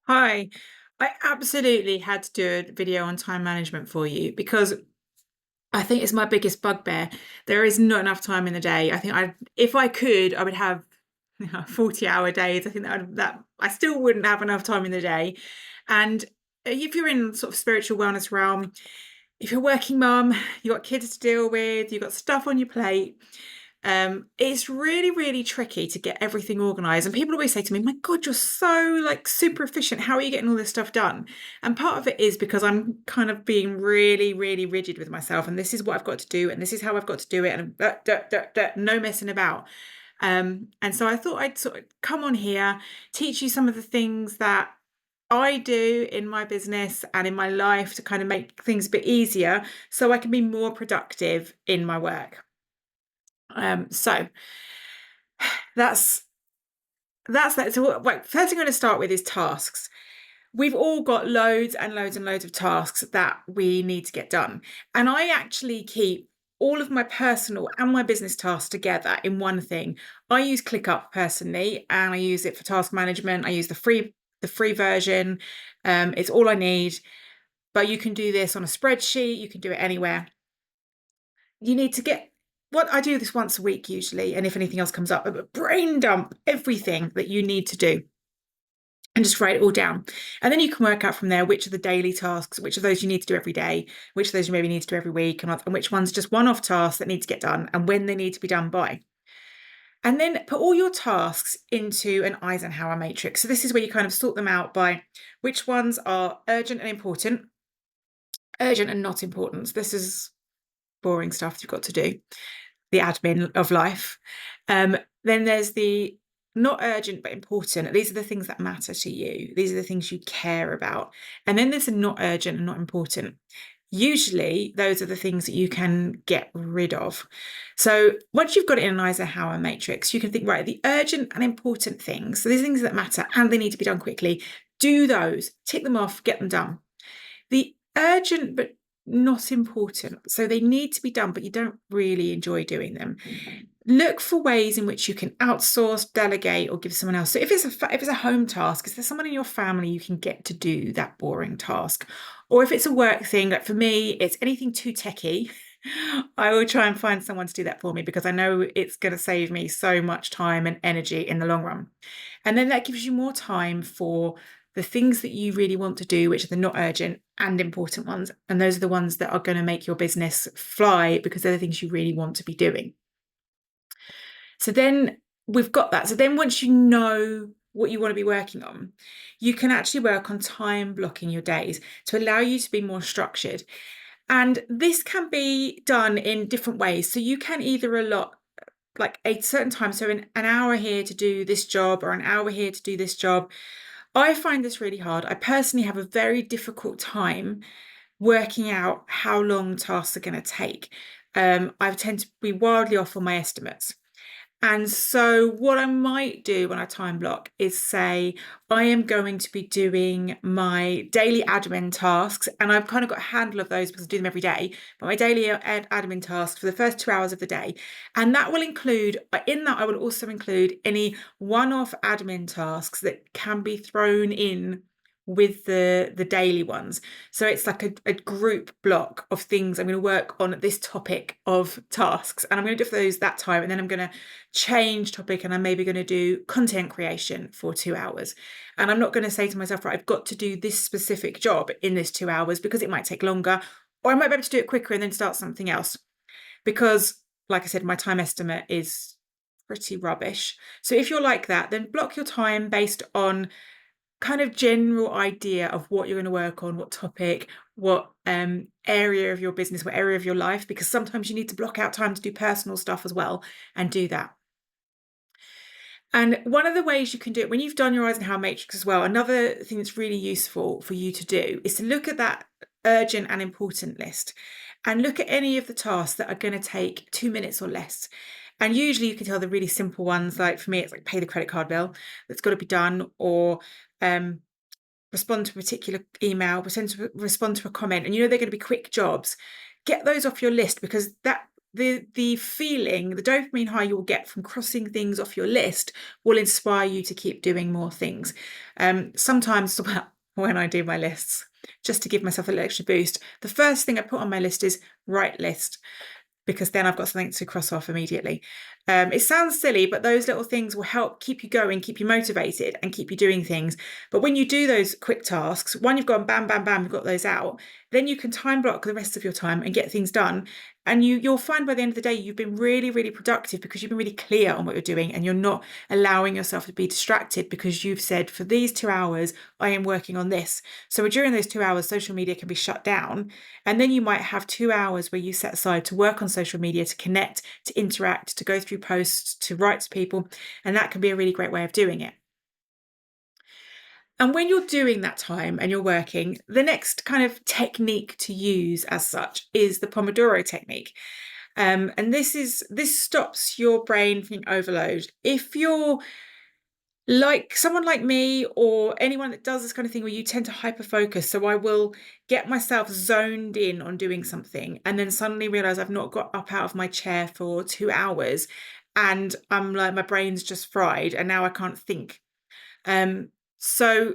Hi, I absolutely had to do a video on time management for you because I think it's my biggest bugbear. There is not enough time in the day. I think if I could, I would have 40-hour days. I think that I still wouldn't have enough time in the day. And if you're in sort of spiritual wellness realm, if you're a working mum, you've got kids to deal with, you've got stuff on your plate. It's really, really tricky to get everything organized. And people always say to me, "My God, you're so like super efficient. How are you getting all this stuff done?" And part of it is because I'm kind of being really, really rigid with myself. And this is what I've got to do, and this is how I've got to do it, and no messing about. And so I thought I'd sort of come on here, teach you some of the things that I do in my business and in my life to kind of make things a bit easier so I can be more productive in my work. So that's that. So, first thing I'm going to start with is tasks. We've all got loads and loads and loads of tasks that we need to get done. And I actually keep all of my personal and my business tasks together in one thing. I use ClickUp personally, and I use it for task management. I use the free version. It's all I need. But you can do this on a spreadsheet. You can do it anywhere. You need to get what I do this once a week usually, and if anything else comes up, but brain dump everything that you need to do and just write it all down. And then you can work out from there which are the daily tasks, which of those you need to do every day, which of those you maybe need to do every week, and which ones are just one-off tasks that need to get done and when they need to be done by. And then put all your tasks into an Eisenhower matrix. So this is where you kind of sort them out by which ones are urgent and important, urgent and not important. So this is boring stuff you've got to do, the admin of life. Then there's the not urgent but important. These are the things that matter to you. These are the things you care about. And then there's a not urgent and not important. Usually, those are the things that you can get rid of. So once you've got it in an Eisenhower matrix, you can think, right, the urgent and important things, so these things that matter and they need to be done quickly, do those, tick them off, get them done. The urgent but not important, so they need to be done, but you don't really enjoy doing them. Look for ways in which you can outsource, delegate, or give someone else. So if it's a home task, is there someone in your family you can get to do that boring task? Or if it's a work thing, like for me, it's anything too techie, I will try and find someone to do that for me because I know it's going to save me so much time and energy in the long run. And then that gives you more time for the things that you really want to do, which are the not urgent and important ones. And those are the ones that are going to make your business fly because they're the things you really want to be doing. So then we've got that. So then once you know what you want to be working on, you can actually work on time blocking your days to allow you to be more structured. And this can be done in different ways. So you can either allot like a certain time, so an hour here to do this job or an hour here to do this job. I find this really hard. I personally have a very difficult time working out how long tasks are going to take. I tend to be wildly off on my estimates. And so what I might do when I time block is say, I am going to be doing my daily admin tasks, and I've kind of got a handle of those because I do them every day, but my daily admin tasks for the first 2 hours of the day. And that will include, in that I will also include any one-off admin tasks that can be thrown in with the daily ones. So it's like a group block of things I'm going to work on this topic of tasks, and I'm going to do those that time, and then I'm going to change topic and I'm maybe going to do content creation for 2 hours. And I'm not going to say to myself, right, I've got to do this specific job in this 2 hours because it might take longer, or I might be able to do it quicker and then start something else. Because, like I said, my time estimate is pretty rubbish. So if you're like that, then block your time based on kind of general idea of what you're going to work on, what topic, what area of your business, what area of your life, because sometimes you need to block out time to do personal stuff as well and do that. And one of the ways you can do it when you've done your Eisenhower matrix as well, another thing that's really useful for you to do is to look at that urgent and important list and look at any of the tasks that are going to take 2 minutes or less. And usually you can tell the really simple ones, like for me, it's like pay the credit card bill that's got to be done, or respond to a particular email, respond to a comment, and you know they're going to be quick jobs. Get those off your list because that the feeling, the dopamine high you'll get from crossing things off your list will inspire you to keep doing more things. Sometimes when I do my lists, just to give myself a little extra boost, the first thing I put on my list is write list, because then I've got something to cross off immediately. It sounds silly, but those little things will help keep you going, keep you motivated, and keep you doing things. But when you do those quick tasks, one, you've gone bam, bam, bam, you've got those out, then you can time block the rest of your time and get things done. And you'll find by the end of the day, you've been really, really productive because you've been really clear on what you're doing, and you're not allowing yourself to be distracted because you've said, for these 2 hours, I am working on this. So during those 2 hours, social media can be shut down. And then you might have 2 hours where you set aside to work on social media, to connect, to interact, to go through posts, to write to people. And that can be a really great way of doing it. And when you're doing that time and you're working, the next kind of technique to use as such is the Pomodoro Technique. And this stops your brain from overload. If you're like someone like me, or anyone that does this kind of thing where you tend to hyper focus, so I will get myself zoned in on doing something and then suddenly realize I've not got up out of my chair for 2 hours, and I'm like, my brain's just fried and now I can't think. So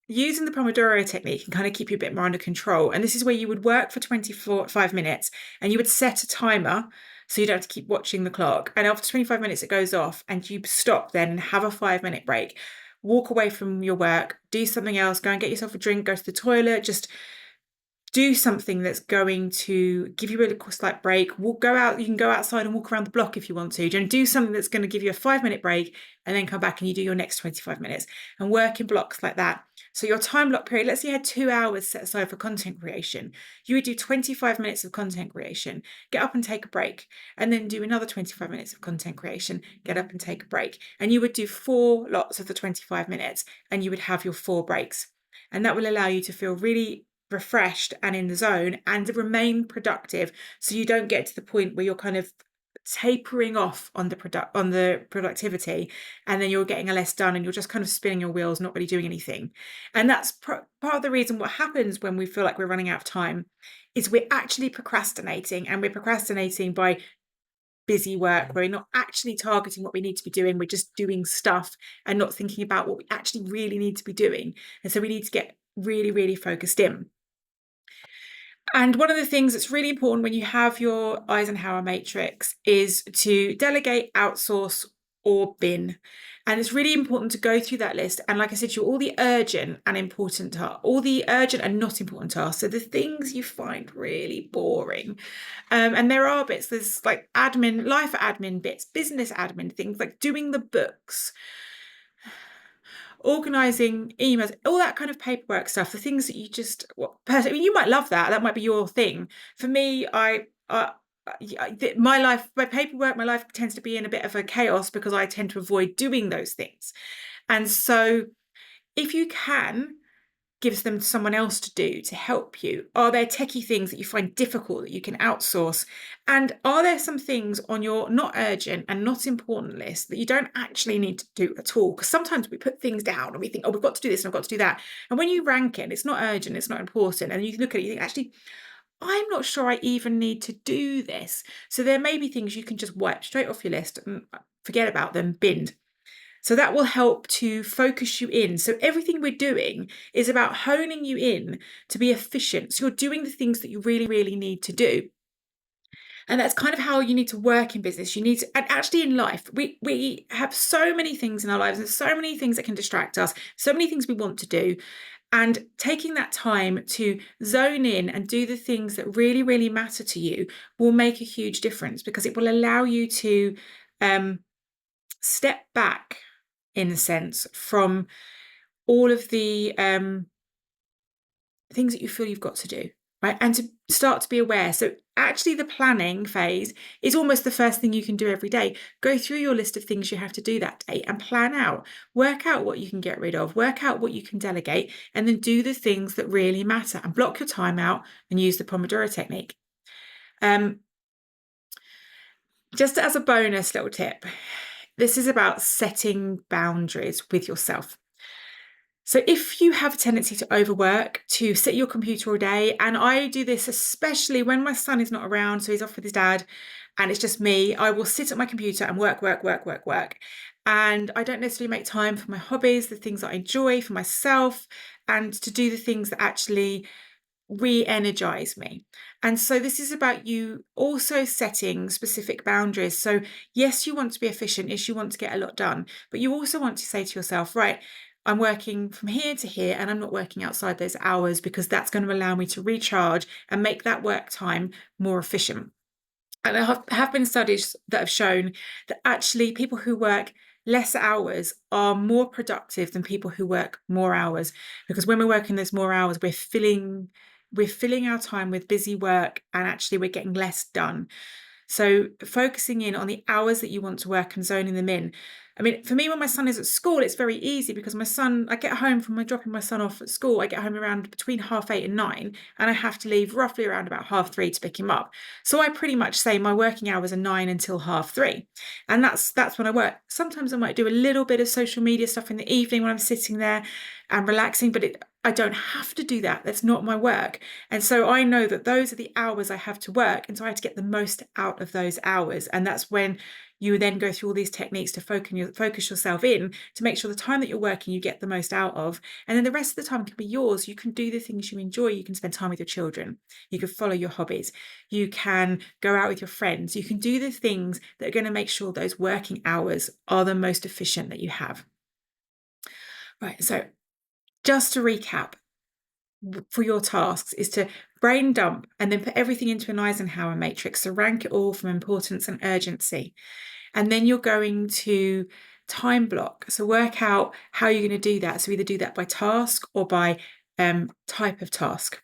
using the Pomodoro technique can kind of keep you a bit more under control. And this is where you would work for 25 minutes and you would set a timer so you don't have to keep watching the clock. And after 25 minutes, it goes off and you stop then and have a 5-minute break. Walk away from your work, do something else, go and get yourself a drink, go to the toilet, just do something that's going to give you a slight break. Go out, you can go outside and walk around the block if you want to. Do something that's going to give you a 5-minute break, and then come back and you do your next 25 minutes and work in blocks like that. So your time block period, let's say you had 2 hours set aside for content creation. You would do 25 minutes of content creation, get up and take a break, and then do another 25 minutes of content creation, get up and take a break. And you would do 4 lots of the 25 minutes and you would have your 4 breaks. And that will allow you to feel really refreshed and in the zone and remain productive, so you don't get to the point where you're kind of tapering off on the productivity, and then you're getting less done and you're just kind of spinning your wheels, not really doing anything. And that's part of the reason what happens when we feel like we're running out of time is we're actually procrastinating, and we're procrastinating by busy work. We're not actually targeting what we need to be doing. We're just doing stuff and not thinking about what we actually really need to be doing. And so we need to get really, really focused in. And one of the things that's really important when you have your Eisenhower Matrix is to delegate, outsource, or bin. And it's really important to go through that list. And like I said to you, all the urgent and important tasks, all the urgent and not important tasks. So the things you find really boring. And there are bits, there's like admin, life admin bits, business admin things, like doing the books, organizing emails, all that kind of paperwork stuff, the things that you just, personally, you might love that might be your thing. For me, my life, my paperwork, my life tends to be in a bit of a chaos because I tend to avoid doing those things. And so if you can give them to someone else to do to help you, are there techie things that you find difficult that you can outsource? And are there some things on your not urgent and not important list that you don't actually need to do at all? Because sometimes we put things down and we think, oh, we've got to do this and I've got to do that. And when you rank it, it's not urgent, it's not important. And you look at it, you think, actually, I'm not sure I even need to do this. So there may be things you can just wipe straight off your list and forget about them, binned. So that will help to focus you in. So everything we're doing is about honing you in to be efficient. So you're doing the things that you really, really need to do. And that's kind of how you need to work in business. You need to, and actually in life, we have so many things in our lives. There's so many things that can distract us, so many things we want to do. And taking that time to zone in and do the things that really, really matter to you will make a huge difference, because it will allow you to step back, in a sense, from all of the things that you feel you've got to do, right? And to start to be aware. So actually the planning phase is almost the first thing you can do every day. Go through your list of things you have to do that day and plan out, work out what you can get rid of, work out what you can delegate, and then do the things that really matter and block your time out and use the Pomodoro technique. Just as a bonus little tip, this is about setting boundaries with yourself. So So if you have a tendency to overwork, to sit at your computer all day, and I do this especially when my son is not around, so he's off with his dad, and it's just me, I will sit at my computer and work, work, work, work, work. And I don't necessarily make time for my hobbies, the things that I enjoy for myself, and to do the things that actually re-energize me. And so this is about you also setting specific boundaries. So yes, you want to be efficient, yes, you want to get a lot done, but you also want to say to yourself, right, I'm working from here to here and I'm not working outside those hours, because that's going to allow me to recharge and make that work time more efficient. And there have been studies that have shown that actually people who work less hours are more productive than people who work more hours, because when we're working those more hours, we're filling our time with busy work, and actually we're getting less done. So focusing in on the hours that you want to work and zoning them in. I mean, for me, when my son is at school, it's very easy, because I get home from dropping my son off at school, I get home around between 8:30 and 9, and I have to leave roughly around about 3:30 to pick him up. So I pretty much say my working hours are 9 until 3:30. And that's when I work. Sometimes I might do a little bit of social media stuff in the evening when I'm sitting there and relaxing, but I don't have to do that. That's not my work. And so I know that those are the hours I have to work. And so I have to get the most out of those hours. And that's when you then go through all these techniques to focus yourself in to make sure the time that you're working, you get the most out of. And then the rest of the time can be yours. You can do the things you enjoy. You can spend time with your children. You can follow your hobbies. You can go out with your friends. You can do the things that are going to make sure those working hours are the most efficient that you have. Right. So just to recap, for your tasks is to brain dump and then put everything into an Eisenhower matrix. So rank it all from importance and urgency. And then you're going to time block. So work out how you're going to do that. So either do that by task or by type of task.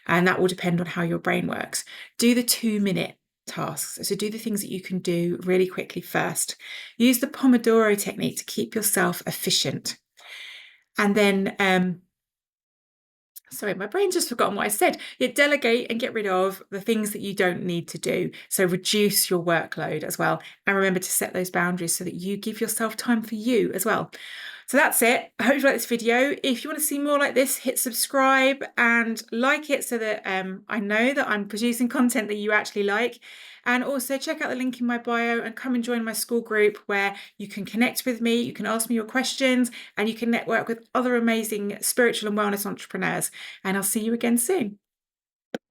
And that will depend on how your brain works. Do the 2-minute tasks. So do the things that you can do really quickly first. Use the Pomodoro technique to keep yourself efficient. And then sorry, my brain's just forgotten what I said. You delegate and get rid of the things that you don't need to do. So reduce your workload as well. And remember to set those boundaries so that you give yourself time for you as well. So that's it. I hope you like this video. If you want to see more like this, hit subscribe and like it so that I know that I'm producing content that you actually like. And also check out the link in my bio and come and join my school group, where you can connect with me, you can ask me your questions, and you can network with other amazing spiritual and wellness entrepreneurs. And I'll see you again soon.